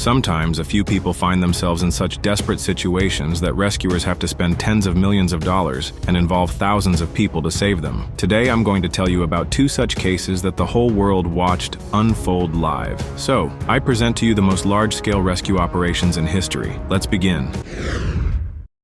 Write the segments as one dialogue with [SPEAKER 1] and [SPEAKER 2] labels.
[SPEAKER 1] Sometimes a few people find themselves in such desperate situations that rescuers have to spend tens of millions of dollars and involve thousands of people to save them. Today I'm going to tell you about two such cases that the whole world watched unfold live. So, I present to you the most large-scale rescue operations in history. Let's begin.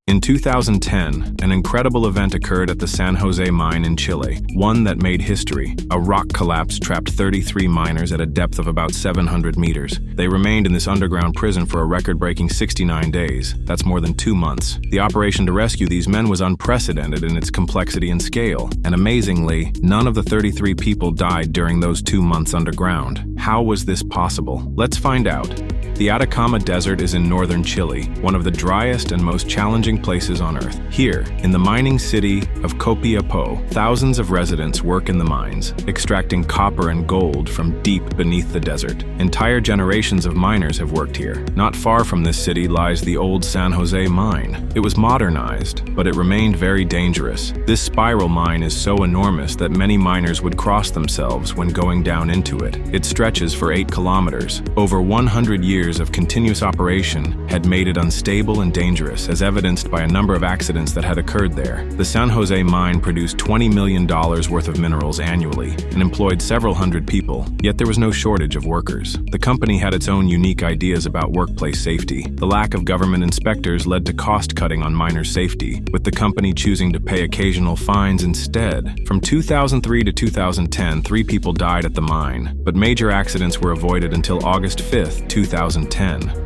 [SPEAKER 1] In 2010, an incredible event occurred at the San Jose mine in Chile, one that made history. A rock collapse trapped 33 miners at a depth of about 700 meters. They remained in this underground prison for a record-breaking 69 days. That's more than 2 months. The operation to rescue these men was unprecedented in its complexity and scale, and amazingly, none of the 33 people died during those 2 months underground. How was this possible? Let's find out. The Atacama Desert is in northern Chile, one of the driest and most challenging places on Earth. Here, in the mining city of Copiapó, thousands of residents work in the mines, extracting copper and gold from deep beneath the desert. Entire generations of miners have worked here. Not far from this city lies the old San Jose mine. It was modernized, but it remained very dangerous. This spiral mine is so enormous that many miners would cross themselves when going down into it. It stretches for 8 kilometers. Over 100 years of continuous operation had made it unstable and dangerous, as evidenced by a number of accidents that had occurred there. The San Jose mine produced $20 million worth of minerals annually and employed several hundred people, yet there was no shortage of workers. The company had its own unique ideas about workplace safety. The lack of government inspectors led to cost-cutting on miners' safety, with the company choosing to pay occasional fines instead. From 2003 to 2010, 3 people died at the mine, but major accidents were avoided until August 5, 2010.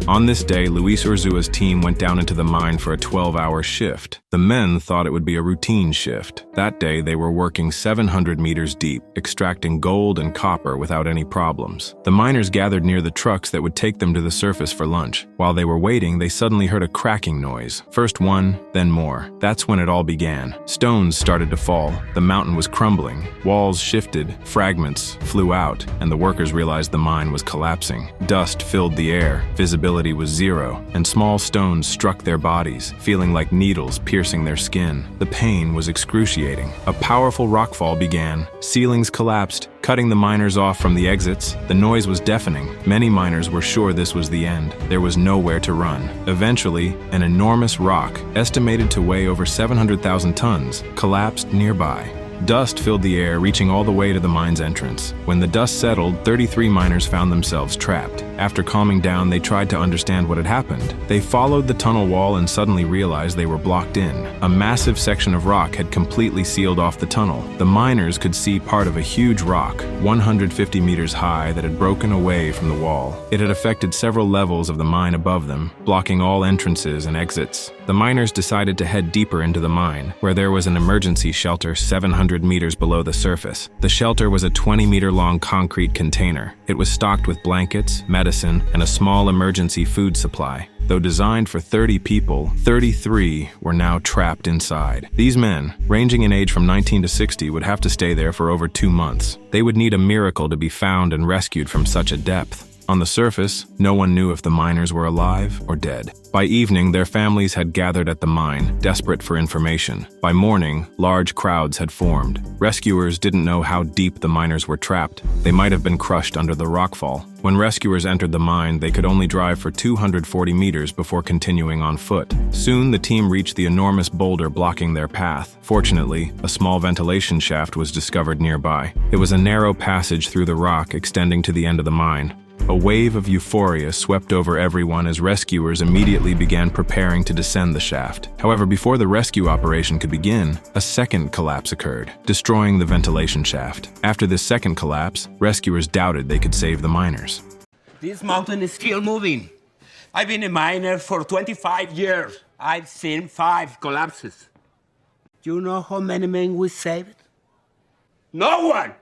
[SPEAKER 1] On this day, Luis Urzua's team went down into the mine for a 12-hour shift. The men thought it would be a routine shift. That day, they were working 700 meters deep, extracting gold and copper without any problems. The miners gathered near the trucks that would take them to the surface for lunch. While they were waiting, they suddenly heard a cracking noise. First one, then more. That's when it all began. Stones started to fall. The mountain was crumbling. Walls shifted, fragments flew out, and the workers realized the mine was collapsing. Dust filled the air, visibility was zero, and small stones struck their bodies, feeling like needles piercing their skin. The pain was excruciating. A powerful rockfall began. Ceilings collapsed, cutting the miners off from the exits. The noise was deafening. Many miners were sure this was the end. There was nowhere to run. Eventually, an enormous rock, estimated to weigh over 700,000 tons, collapsed nearby. Dust filled the air, reaching all the way to the mine's entrance. When the dust settled, 33 miners found themselves trapped. After calming down, they tried to understand what had happened. They followed the tunnel wall and suddenly realized they were blocked in. A massive section of rock had completely sealed off the tunnel. The miners could see part of a huge rock, 150 meters high, that had broken away from the wall. It had affected several levels of the mine above them, blocking all entrances and exits. The miners decided to head deeper into the mine, where there was an emergency shelter 700 meters below the surface. The shelter was a 20-meter-long concrete container. It was stocked with blankets, medicine, and a small emergency food supply. Though designed for 30 people, 33 were now trapped inside. These men, ranging in age from 19 to 60, would have to stay there for over 2 months. They would need a miracle to be found and rescued from such a depth. On the surface, no one knew if the miners were alive or dead. By evening, their families had gathered at the mine, desperate for information. By morning, large crowds had formed. Rescuers didn't know how deep the miners were trapped. They might have been crushed under the rockfall. When rescuers entered the mine, they could only drive for 240 meters before continuing on foot. Soon, the team reached the enormous boulder blocking their path. Fortunately, a small ventilation shaft was discovered nearby. It was a narrow passage through the rock extending to the end of the mine. A wave of euphoria swept over everyone as rescuers immediately began preparing to descend the shaft. However, before the rescue operation could begin, a second collapse occurred, destroying the ventilation shaft. After this second collapse, rescuers doubted they could save the miners.
[SPEAKER 2] This mountain is still moving. I've been a miner for 25 years. I've seen 5 collapses. Do you know how many men we saved? No one!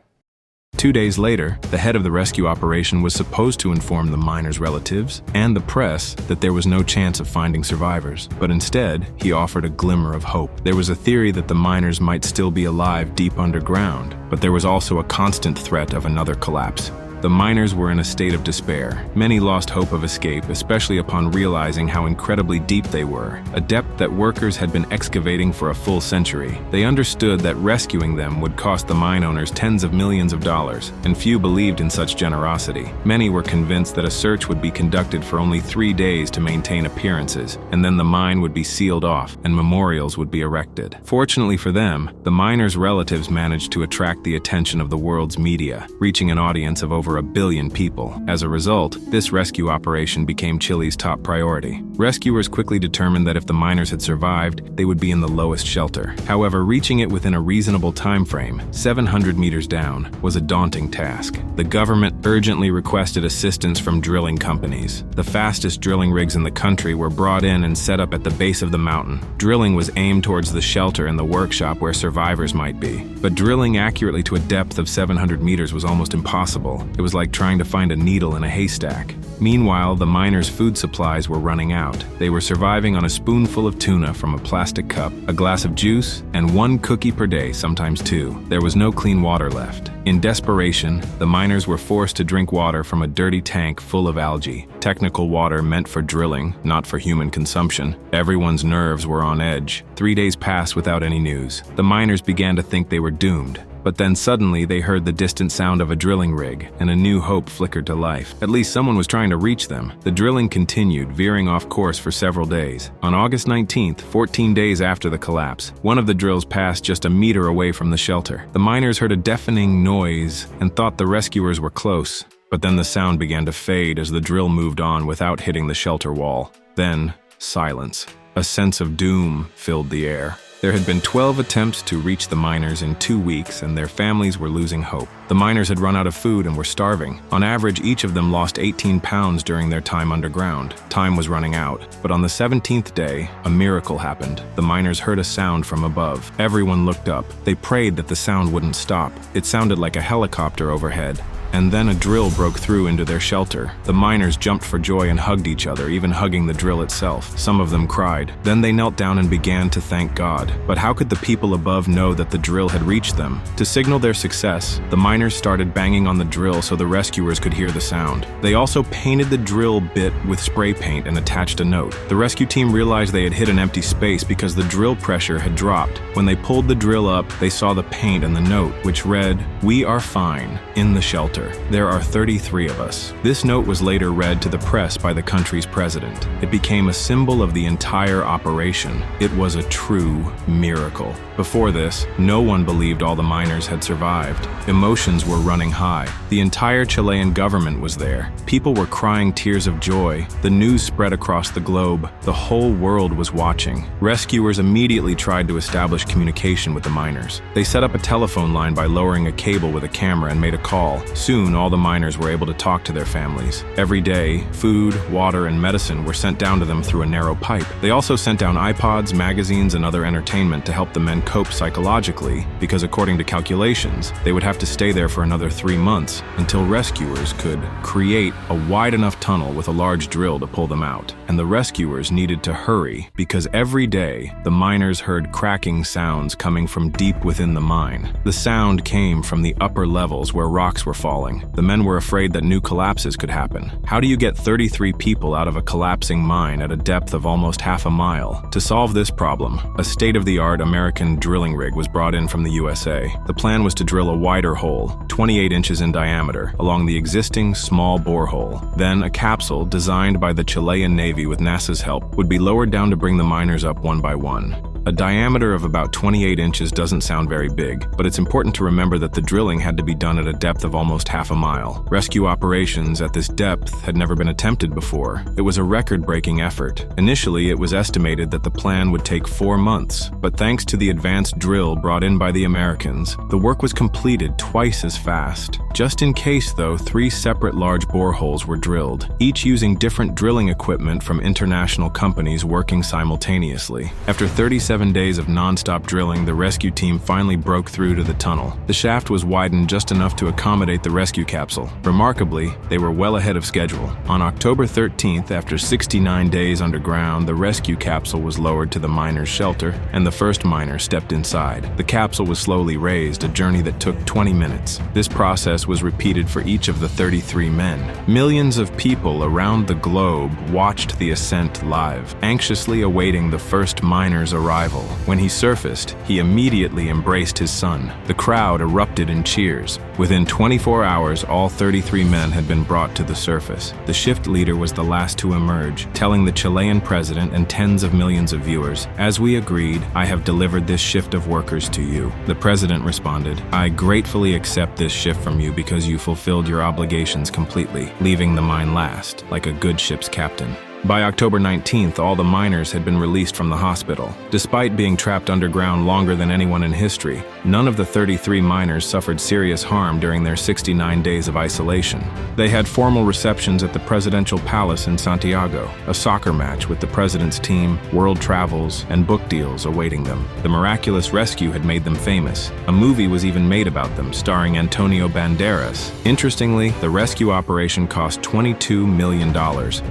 [SPEAKER 1] 2 days later, the head of the rescue operation was supposed to inform the miners' relatives and the press that there was no chance of finding survivors. But instead, he offered a glimmer of hope. There was a theory that the miners might still be alive deep underground, but there was also a constant threat of another collapse. The miners were in a state of despair. Many lost hope of escape, especially upon realizing how incredibly deep they were, a depth that workers had been excavating for a full century. They understood that rescuing them would cost the mine owners tens of millions of dollars, and few believed in such generosity. Many were convinced that a search would be conducted for only 3 days to maintain appearances, and then the mine would be sealed off and memorials would be erected. Fortunately for them, the miners' relatives managed to attract the attention of the world's media, reaching an audience of over 1 billion people. As a result, this rescue operation became Chile's top priority. Rescuers quickly determined that if the miners had survived, they would be in the lowest shelter. However, reaching it within a reasonable time frame, 700 meters down, was a daunting task. The government urgently requested assistance from drilling companies. The fastest drilling rigs in the country were brought in and set up at the base of the mountain. Drilling was aimed towards the shelter and the workshop where survivors might be. But drilling accurately to a depth of 700 meters was almost impossible. It was like trying to find a needle in a haystack. Meanwhile, the miners' food supplies were running out. They were surviving on a spoonful of tuna from a plastic cup, a glass of juice, and 1 cookie per day, sometimes 2. There was no clean water left. In desperation, the miners were forced to drink water from a dirty tank full of algae. Technical water meant for drilling, not for human consumption. Everyone's nerves were on edge. 3 days passed without any news. The miners began to think they were doomed. But then suddenly they heard the distant sound of a drilling rig, and a new hope flickered to life. At least someone was trying to reach them. The drilling continued, veering off course for several days. On August 19th, 14 days after the collapse, one of the drills passed just a meter away from the shelter. The miners heard a deafening noise and thought the rescuers were close. But then the sound began to fade as the drill moved on without hitting the shelter wall. Then, silence. A sense of doom filled the air. There had been 12 attempts to reach the miners in 2 weeks, and their families were losing hope. The miners had run out of food and were starving. On average, each of them lost 18 pounds during their time underground. Time was running out. But on the 17th day, a miracle happened. The miners heard a sound from above. Everyone looked up. They prayed that the sound wouldn't stop. It sounded like a helicopter overhead. And then a drill broke through into their shelter. The miners jumped for joy and hugged each other, even hugging the drill itself. Some of them cried. Then they knelt down and began to thank God. But how could the people above know that the drill had reached them? To signal their success, the miners started banging on the drill so the rescuers could hear the sound. They also painted the drill bit with spray paint and attached a note. The rescue team realized they had hit an empty space because the drill pressure had dropped. When they pulled the drill up, they saw the paint and the note, which read, "We are fine, in the shelter. There are 33 of us." This note was later read to the press by the country's president. It became a symbol of the entire operation. It was a true miracle. Before this, no one believed all the miners had survived. Emotions were running high. The entire Chilean government was there. People were crying tears of joy. The news spread across the globe. The whole world was watching. Rescuers immediately tried to establish communication with the miners. They set up a telephone line by lowering a cable with a camera and made a call. Soon, all the miners were able to talk to their families. Every day, food, water, and medicine were sent down to them through a narrow pipe. They also sent down iPods, magazines, and other entertainment to help the men cope psychologically, because according to calculations, they would have to stay there for another 3 months until rescuers could create a wide enough tunnel with a large drill to pull them out. And the rescuers needed to hurry because every day, the miners heard cracking sounds coming from deep within the mine. The sound came from the upper levels where rocks were falling. The men were afraid that new collapses could happen. How do you get 33 people out of a collapsing mine at a depth of almost half a mile? To solve this problem, a state-of-the-art American drilling rig was brought in from the USA. The plan was to drill a wider hole, 28 inches in diameter, along the existing small borehole. Then a capsule designed by the Chilean Navy with NASA's help would be lowered down to bring the miners up one by one. A diameter of about 28 inches doesn't sound very big, but it's important to remember that the drilling had to be done at a depth of almost half a mile. Rescue operations at this depth had never been attempted before. It was a record-breaking effort. Initially, it was estimated that the plan would take 4 months, but thanks to the advanced drill brought in by the Americans, the work was completed twice as fast. Just in case, though, 3 separate large boreholes were drilled, each using different drilling equipment from international companies working simultaneously. After 37 days of non-stop drilling, the rescue team finally broke through to the tunnel. The shaft was widened just enough to accommodate the rescue capsule. Remarkably, they were well ahead of schedule. On October 13th, after 69 days underground, the rescue capsule was lowered to the miners' shelter, and the first miner stepped inside. The capsule was slowly raised, a journey that took 20 minutes. This process process was repeated for each of the 33 men. Millions of people around the globe watched the ascent live, anxiously awaiting the first miner's arrival. When he surfaced, he immediately embraced his son. The crowd erupted in cheers. Within 24 hours, all 33 men had been brought to the surface. The shift leader was the last to emerge, telling the Chilean president and tens of millions of viewers, "As we agreed, I have delivered this shift of workers to you." The president responded, "I gratefully accept this shift from you because you fulfilled your obligations completely, leaving the mine last, like a good ship's captain." By October 19th, all the miners had been released from the hospital. Despite being trapped underground longer than anyone in history, none of the 33 miners suffered serious harm during their 69 days of isolation. They had formal receptions at the presidential palace in Santiago, a soccer match with the president's team, world travels, and book deals awaiting them. The miraculous rescue had made them famous. A movie was even made about them, starring Antonio Banderas. Interestingly, the rescue operation cost $22 million,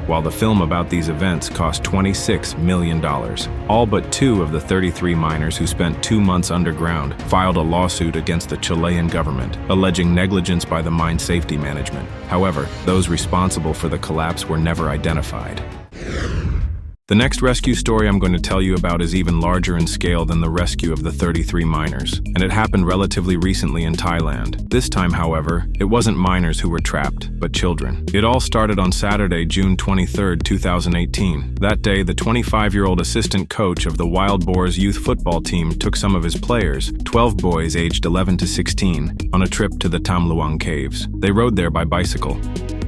[SPEAKER 1] while the film about these events cost $26 million. All but 2 of the 33 miners who spent 2 months underground filed a lawsuit against the Chilean government, alleging negligence by the mine safety management. However, those responsible for the collapse were never identified. The next rescue story I'm going to tell you about is even larger in scale than the rescue of the 33 miners, and it happened relatively recently in Thailand. This time, however, it wasn't miners who were trapped, but children. It all started on Saturday, June 23, 2018. That day, the 25-year-old assistant coach of the Wild Boars youth football team took some of his players, 12 boys aged 11 to 16, on a trip to the Tham Luang caves. They rode there by bicycle.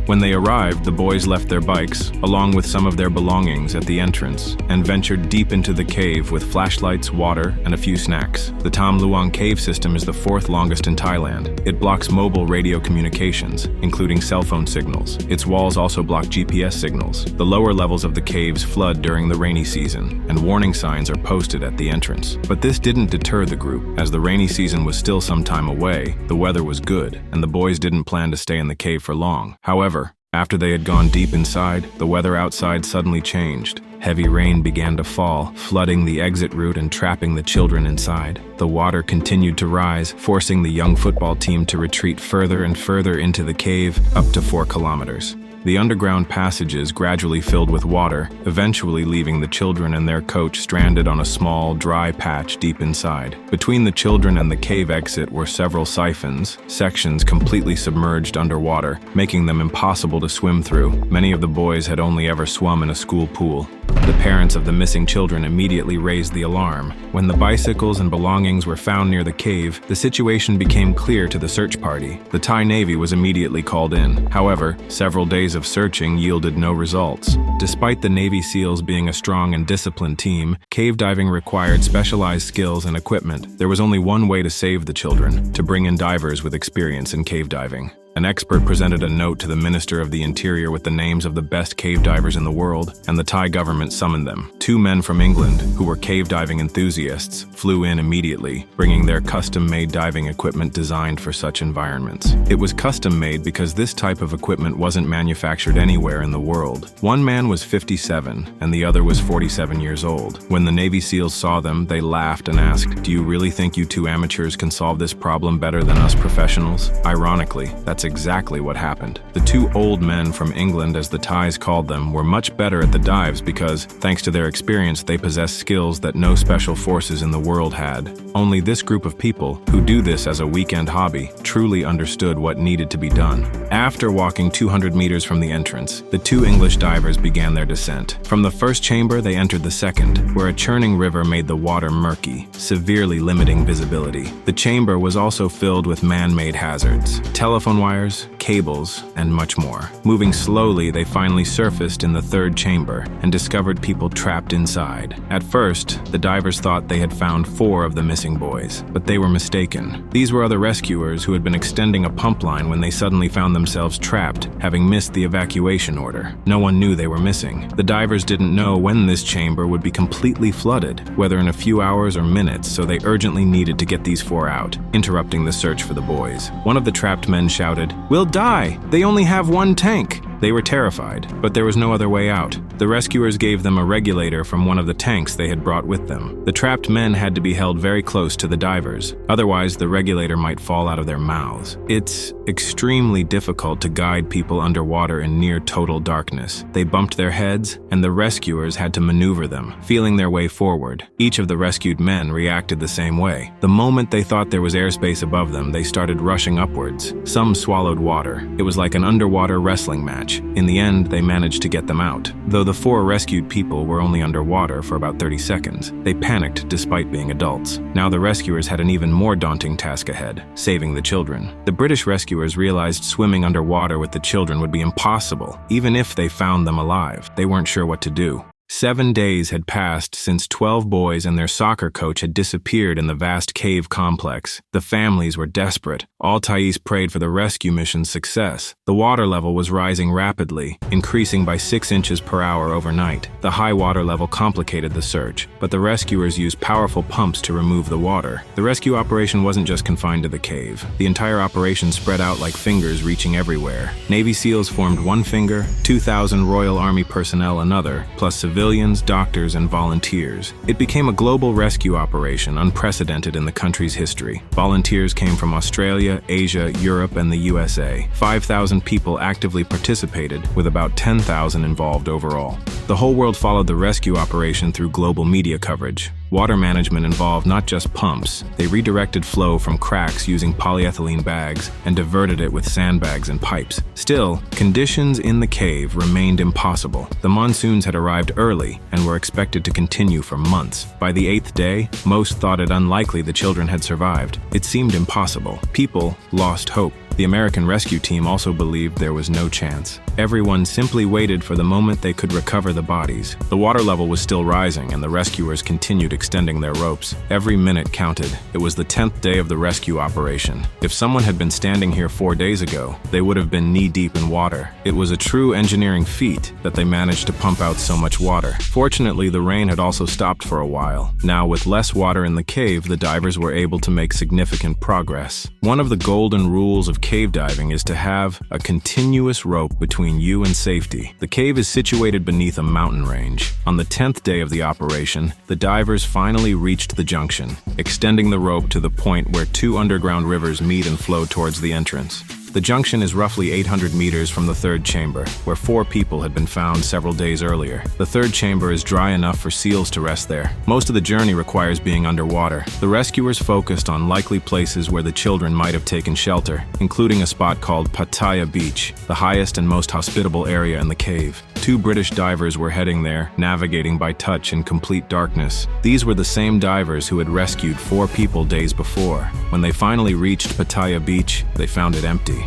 [SPEAKER 1] When they arrived, the boys left their bikes, along with some of their belongings, at the entrance, and ventured deep into the cave with flashlights, water, and a few snacks. The Tham Luang cave system is the 4th longest in Thailand. It blocks mobile radio communications, including cell phone signals. Its walls also block GPS signals. The lower levels of the caves flood during the rainy season, and warning signs are posted at the entrance. But this didn't deter the group. As the rainy season was still some time away, the weather was good, and the boys didn't plan to stay in the cave for long. However, after they had gone deep inside, the weather outside suddenly changed. Heavy rain began to fall, flooding the exit route and trapping the children inside. The water continued to rise, forcing the young football team to retreat further and further into the cave, up to 4 kilometers. The underground passages gradually filled with water, eventually leaving the children and their coach stranded on a small, dry patch deep inside. Between the children and the cave exit were several siphons, sections completely submerged underwater, making them impossible to swim through. Many of the boys had only ever swum in a school pool. The parents of the missing children immediately raised the alarm. When the bicycles and belongings were found near the cave, the situation became clear to the search party. The Thai Navy was immediately called in. However, several days of searching yielded no results. Despite the Navy SEALs being a strong and disciplined team, cave diving required specialized skills and equipment. There was only one way to save the children: to bring in divers with experience in cave diving. An expert presented a note to the Minister of the Interior with the names of the best cave divers in the world, and the Thai government summoned them. 2 men from England, who were cave diving enthusiasts, flew in immediately, bringing their custom-made diving equipment designed for such environments. It was custom-made because this type of equipment wasn't manufactured anywhere in the world. One man was 57, and the other was 47 years old. When the Navy SEALs saw them, they laughed and asked, "Do you really think you 2 amateurs can solve this problem better than us professionals?" Ironically, that's exactly what happened. The 2 old men from England, as the Thais called them, were much better at the dives because, thanks to their experience, they possessed skills that no special forces in the world had. Only this group of people, who do this as a weekend hobby, truly understood what needed to be done. After walking 200 meters from the entrance, the 2 English divers began their descent. From the first chamber, they entered the second, where a churning river made the water murky, severely limiting visibility. The chamber was also filled with man-made hazards, telephone wires, cables, and much more. Moving slowly, they finally surfaced in the 3rd chamber and discovered people trapped inside. At first, the divers thought they had found 4 of the missing boys, but they were mistaken. These were other rescuers who had been extending a pump line when they suddenly found themselves trapped, having missed the evacuation order. No one knew they were missing. The divers didn't know when this chamber would be completely flooded, whether in a few hours or minutes, so they urgently needed to get these 4 out, interrupting the search for the boys. One of the trapped men shouted, "We'll die! They only have 1 tank!" They were terrified, but there was no other way out. The rescuers gave them a regulator from one of the tanks they had brought with them. The trapped men had to be held very close to the divers, otherwise the regulator might fall out of their mouths. It's extremely difficult to guide people underwater in near total darkness. They bumped their heads, and the rescuers had to maneuver them, feeling their way forward. Each of the rescued men reacted the same way. The moment they thought there was airspace above them, they started rushing upwards. Some swallowed water. It was like an underwater wrestling match. In the end, they managed to get them out. Though the 4 rescued people were only underwater for about 30 seconds, they panicked despite being adults. Now the rescuers had an even more daunting task ahead, saving the children. The British rescuers realized swimming underwater with the children would be impossible, even if they found them alive. They weren't sure what to do. 7 days had passed since 12 boys and their soccer coach had disappeared in the vast cave complex. The families were desperate. All Thais prayed for the rescue mission's success. The water level was rising rapidly, increasing by 6 inches per hour overnight. The high water level complicated the search, but the rescuers used powerful pumps to remove the water. The rescue operation wasn't just confined to the cave. The entire operation spread out like fingers reaching everywhere. Navy SEALs formed one finger, 2,000 Royal Army personnel another, plus civilians, doctors, and volunteers. It became a global rescue operation unprecedented in the country's history. Volunteers came from Australia, Asia, Europe, and the USA. 5,000 people actively participated, with about 10,000 involved overall. The whole world followed the rescue operation through global media coverage. Water management involved not just pumps. They redirected flow from cracks using polyethylene bags and diverted it with sandbags and pipes. Still, conditions in the cave remained impossible. The monsoons had arrived early and were expected to continue for months. By the 8th day, most thought it unlikely the children had survived. It seemed impossible. People lost hope. The American rescue team also believed there was no chance. Everyone simply waited for the moment they could recover the bodies. The water level was still rising, and the rescuers continued extending their ropes. Every minute counted. It was the 10th day of the rescue operation. If someone had been standing here 4 days ago, they would have been knee-deep in water. It was a true engineering feat that they managed to pump out so much water. Fortunately, the rain had also stopped for a while. Now, with less water in the cave, the divers were able to make significant progress. One of the golden rules of cave diving is to have a continuous rope between you and safety. The cave is situated beneath a mountain range. On the 10th day of the operation, the divers finally reached the junction, extending the rope to the point where 2 underground rivers meet and flow towards the entrance. The junction is roughly 800 meters from the 3rd chamber, where 4 people had been found several days earlier. The 3rd chamber is dry enough for seals to rest there. Most of the journey requires being underwater. The rescuers focused on likely places where the children might have taken shelter, including a spot called Pattaya Beach, the highest and most hospitable area in the cave. 2 British divers were heading there, navigating by touch in complete darkness. These were the same divers who had rescued 4 people days before. When they finally reached Pattaya Beach, they found it empty.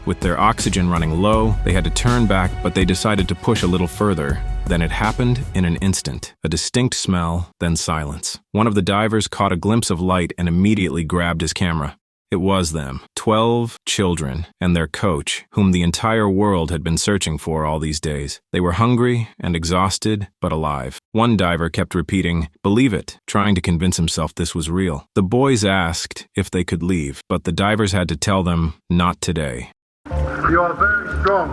[SPEAKER 1] With their oxygen running low, they had to turn back, but they decided to push a little further. Then it happened in an instant. A distinct smell, then silence. One of the divers caught a glimpse of light and immediately grabbed his camera. It was them, 12 children, and their coach, whom the entire world had been searching for all these days. They were hungry and exhausted, but alive. One diver kept repeating, "Believe it," trying to convince himself this was real. The boys asked if they could leave, but the divers had to tell them, "Not today."
[SPEAKER 3] You are very strong.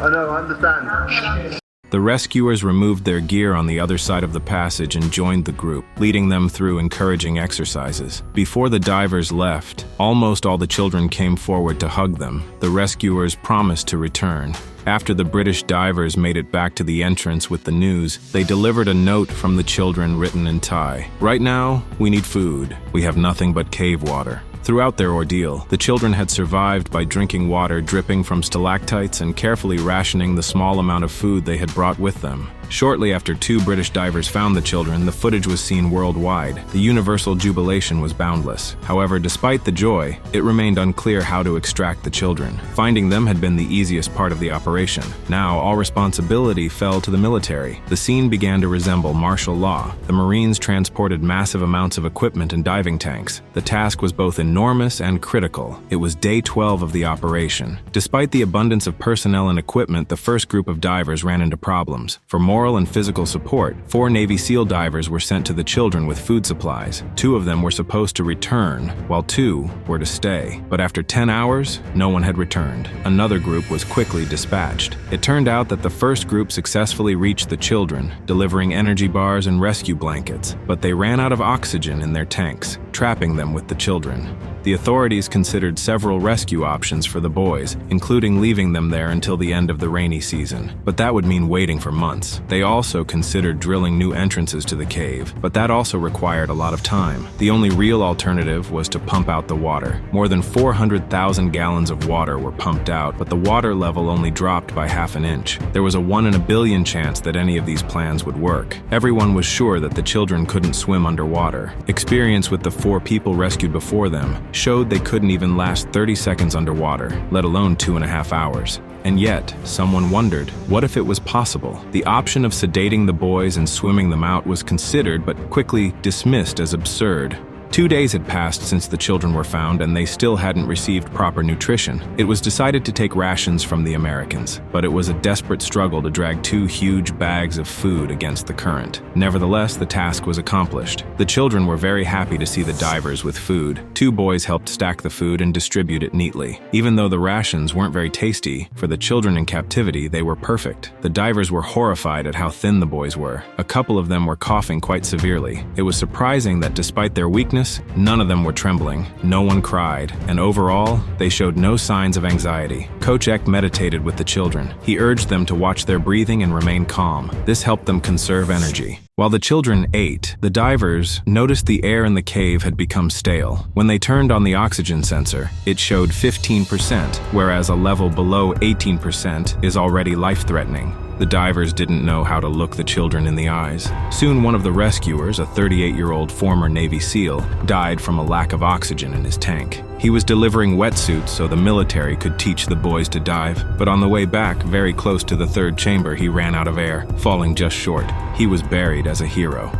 [SPEAKER 3] I know, I understand.
[SPEAKER 1] The rescuers removed their gear on the other side of the passage and joined the group, leading them through encouraging exercises. Before the divers left, almost all the children came forward to hug them. The rescuers promised to return. After the British divers made it back to the entrance with the news, they delivered a note from the children written in Thai. "Right now, we need food. We have nothing but cave water." Throughout their ordeal, the children had survived by drinking water dripping from stalactites and carefully rationing the small amount of food they had brought with them. Shortly after 2 British divers found the children, the footage was seen worldwide. The universal jubilation was boundless. However, despite the joy, it remained unclear how to extract the children. Finding them had been the easiest part of the operation. Now, all responsibility fell to the military. The scene began to resemble martial law. The Marines transported massive amounts of equipment and diving tanks. The task was both enormous and critical. It was day 12 of the operation. Despite the abundance of personnel and equipment, the first group of divers ran into problems. For more moral and physical support, 4 Navy SEAL divers were sent to the children with food supplies. 2 of them were supposed to return, while 2 were to stay. But after 10 hours, no one had returned. Another group was quickly dispatched. It turned out that the first group successfully reached the children, delivering energy bars and rescue blankets, but they ran out of oxygen in their tanks, trapping them with the children. The authorities considered several rescue options for the boys, including leaving them there until the end of the rainy season. But that would mean waiting for months. They also considered drilling new entrances to the cave, but that also required a lot of time. The only real alternative was to pump out the water. More than 400,000 gallons of water were pumped out, but the water level only dropped by half an inch. There was a 1 in a billion chance that any of these plans would work. Everyone was sure that the children couldn't swim underwater. Experience with the 4 people rescued before them showed they couldn't even last 30 seconds underwater, let alone 2.5 hours. And yet, someone wondered, what if it was possible? The option of sedating the boys and swimming them out was considered but quickly dismissed as absurd. 2 days had passed since the children were found and they still hadn't received proper nutrition. It was decided to take rations from the Americans, but it was a desperate struggle to drag 2 huge bags of food against the current. Nevertheless, the task was accomplished. The children were very happy to see the divers with food. 2 boys helped stack the food and distribute it neatly. Even though the rations weren't very tasty, for the children in captivity, they were perfect. The divers were horrified at how thin the boys were. A couple of them were coughing quite severely. It was surprising that despite their weakness, none of them were trembling, no one cried, and overall, they showed no signs of anxiety. Coach Eck meditated with the children. He urged them to watch their breathing and remain calm. This helped them conserve energy. While the children ate, the divers noticed the air in the cave had become stale. When they turned on the oxygen sensor, it showed 15%, whereas a level below 18% is already life-threatening. The divers didn't know how to look the children in the eyes. Soon one of the rescuers, a 38-year-old former Navy SEAL, died from a lack of oxygen in his tank. He was delivering wetsuits so the military could teach the boys to dive, but on the way back, very close to the 3rd chamber, he ran out of air, falling just short. He was buried as a hero.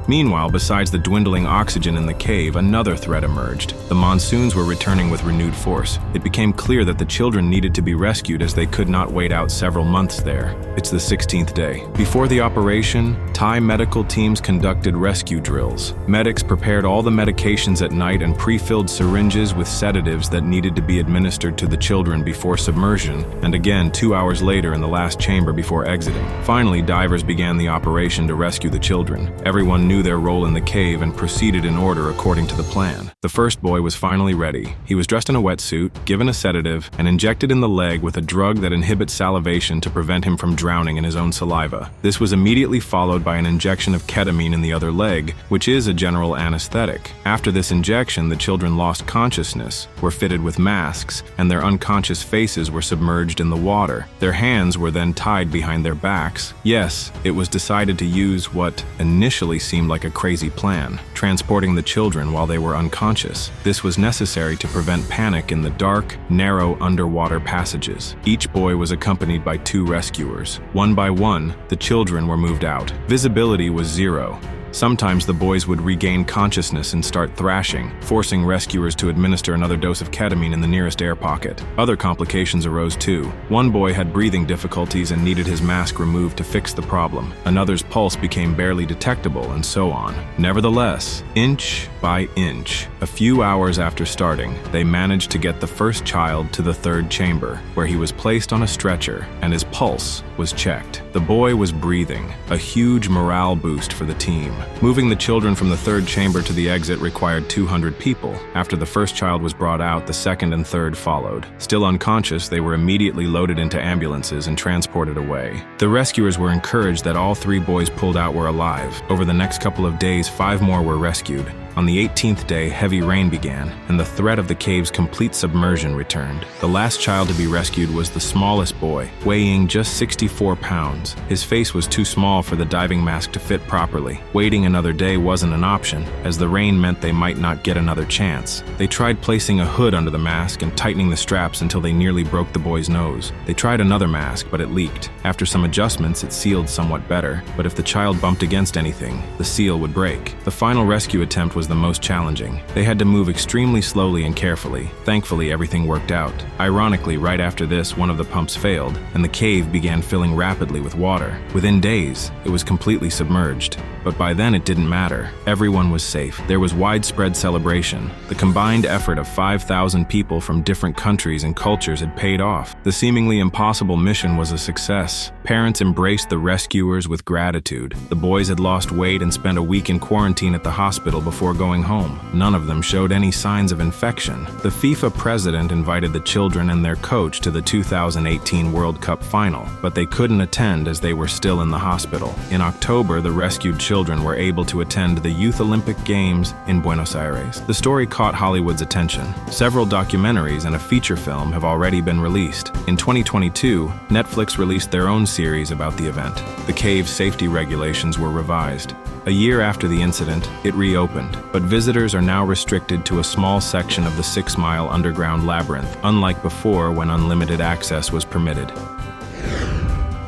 [SPEAKER 1] Meanwhile, besides the dwindling oxygen in the cave, another threat emerged. The monsoons were returning with renewed force. It became clear that the children needed to be rescued as they could not wait out several months there. It's the 16th day. Before the operation, Thai medical teams conducted rescue drills. Medics prepared all the medications at night and pre-filled syringes with sedatives that needed to be administered to the children before submersion, and again 2 hours later in the last chamber before exiting. Finally, divers began the operation to rescue the children. Everyone knew their role in the cave and proceeded in order according to the plan. The first boy was finally ready. He was dressed in a wetsuit, given a sedative, and injected in the leg with a drug that inhibits salivation to prevent him from drowning in his own saliva. This was immediately followed by an injection of ketamine in the other leg, which is a general anesthetic. After this injection, the children lost consciousness, were fitted with masks, and their unconscious faces were submerged in the water. Their hands were then tied behind their backs. Yes, it was decided to use what initially seemed like a crazy plan, transporting the children while they were unconscious. This was necessary to prevent panic in the dark, narrow underwater passages. Each boy was accompanied by 2 rescuers. One by one, the children were moved out. Visibility was 0. Sometimes the boys would regain consciousness and start thrashing, forcing rescuers to administer another dose of ketamine in the nearest air pocket. Other complications arose too. One boy had breathing difficulties and needed his mask removed to fix the problem. Another's pulse became barely detectable, and so on. Nevertheless, inch by inch, a few hours after starting, they managed to get the first child to the 3rd chamber, where he was placed on a stretcher and his pulse was checked. The boy was breathing, a huge morale boost for the team. Moving the children from the 3rd chamber to the exit required 200 people. After the first child was brought out, the 2nd and 3rd followed. Still unconscious, they were immediately loaded into ambulances and transported away. The rescuers were encouraged that all 3 boys pulled out were alive. Over the next couple of days, 5 more were rescued. On the 18th day, heavy rain began, and the threat of the cave's complete submersion returned. The last child to be rescued was the smallest boy, weighing just 64 pounds. His face was too small for the diving mask to fit properly. Waiting another day wasn't an option, as the rain meant they might not get another chance. They tried placing a hood under the mask and tightening the straps until they nearly broke the boy's nose. They tried another mask, but it leaked. After some adjustments, it sealed somewhat better, but if the child bumped against anything, the seal would break. The final rescue attempt was was the most challenging. They had to move extremely slowly and carefully. Thankfully, everything worked out. Ironically, right after this, one of the pumps failed, and the cave began filling rapidly with water. Within days, it was completely submerged. But by then, it didn't matter. Everyone was safe. There was widespread celebration. The combined effort of 5,000 people from different countries and cultures had paid off. The seemingly impossible mission was a success. Parents embraced the rescuers with gratitude. The boys had lost weight and spent a week in quarantine at the hospital before going home. None of them showed any signs of infection. The FIFA president invited the children and their coach to the 2018 World Cup final, but they couldn't attend as they were still in the hospital. In October, the rescued children were able to attend the Youth Olympic Games in Buenos Aires. The story caught Hollywood's attention. Several documentaries and a feature film have already been released. In 2022, Netflix released their own series about the event. The cave's safety regulations were revised. A year after the incident, it reopened, but visitors are now restricted to a small section of the 6-mile underground labyrinth, unlike before when unlimited access was permitted.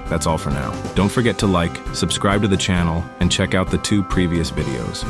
[SPEAKER 1] That's all for now. Don't forget to like, subscribe to the channel, and check out the 2 previous videos.